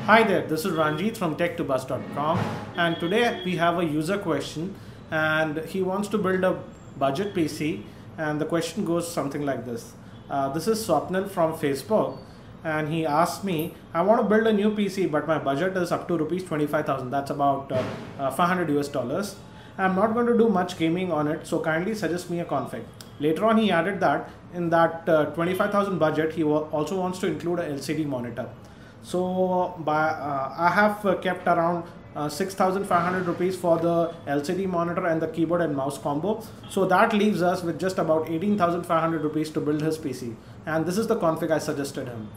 Hi there, this is Ranjit from tech2bus.com, and today we have a user question and he wants to build a budget PC, and the question goes something like this. This is Swapnil from Facebook, and he asked me, I want to build a new PC but my budget is up to rupees 25,000, that's about 500 US dollars. I'm not going to do much gaming on it, so kindly suggest me a config. Later on he added that in that 25,000 budget he also wants to include a LCD monitor. So I have kept around 6,500 rupees for the LCD monitor and the keyboard and mouse combo. So that leaves us with just about 18,500 rupees to build his PC. And this is the config I suggested him.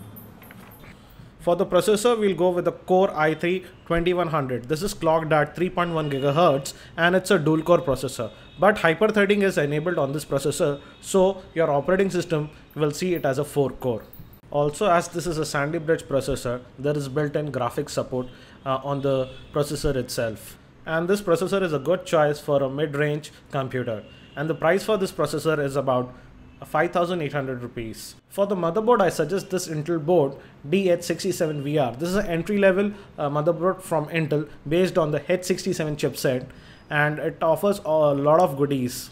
For the processor, we'll go with the Core i3-2100. This is clocked at 3.1 GHz and it's a dual core processor. But hyper-threading is enabled on this processor, so your operating system will see it as a 4-core. Also, as this is a Sandybridge processor, there is built-in graphics support on the processor itself. And this processor is a good choice for a mid-range computer. And the price for this processor is about 5,800 rupees. For the motherboard, I suggest this Intel board DH67VR. This is an entry-level motherboard from Intel based on the H67 chipset, and it offers a lot of goodies.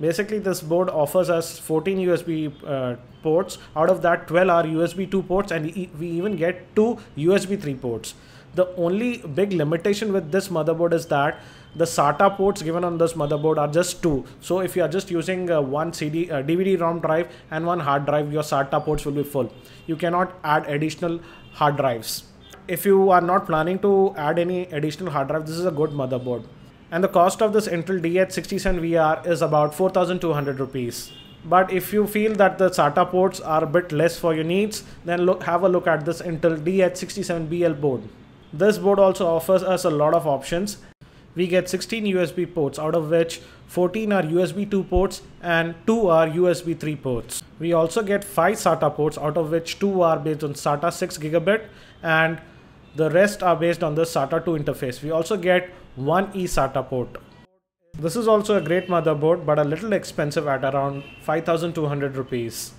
Basically, this board offers us 14 USB ports. Out of that, 12 are USB 2 ports, and we even get 2 USB 3 ports. The only big limitation with this motherboard is that the SATA ports given on this motherboard are just 2. So if you are just using one DVD-ROM drive and one hard drive, your SATA ports will be full. You cannot add additional hard drives. If you are not planning to add any additional hard drive, this is a good motherboard. And the cost of this Intel DH67VR is about 4,200 rupees. But if you feel that the SATA ports are a bit less for your needs, then have a look at this Intel DH67BL board. This board also offers us a lot of options. We get 16 USB ports, out of which 14 are USB 2 ports and 2 are USB 3 ports. We also get 5 SATA ports, out of which 2 are based on SATA 6 gigabit and the rest are based on the SATA 2 interface. We also get 1 eSATA port. This is also a great motherboard but a little expensive at around 5,200 rupees.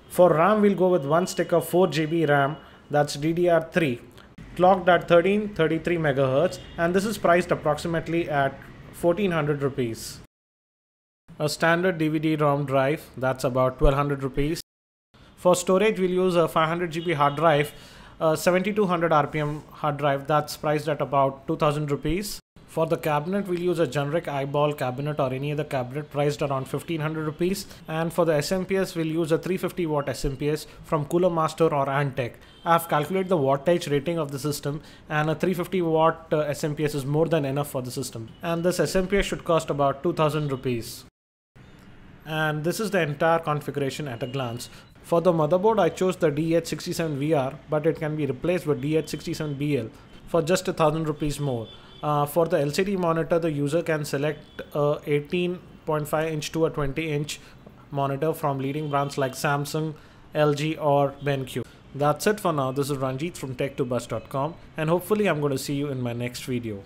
For RAM, we'll go with one stick of 4 GB RAM, that's DDR3, clocked at 1333 MHz, and this is priced approximately at 1,400 rupees. A standard DVD-ROM drive, that's about 1,200 rupees. For storage, we'll use a 500 GB hard drive, a 7200 RPM hard drive, that's priced at about 2,000 rupees. For the cabinet, we'll use a generic eyeball cabinet or any other cabinet priced around 1,500 rupees. And for the SMPS, we'll use a 350 watt SMPS from Cooler Master or Antec. I've calculated the wattage rating of the system, and a 350 watt SMPS is more than enough for the system. And this SMPS should cost about 2,000 rupees. And this is the entire configuration at a glance. For the motherboard, I chose the DH67VR, but it can be replaced with DH67BL for just 1,000 rupees more. For the LCD monitor, the user can select a 18.5 inch to a 20 inch monitor from leading brands like Samsung, LG or BenQ. That's it for now. This is Ranjit from tech2bus.com, and hopefully I'm going to see you in my next video.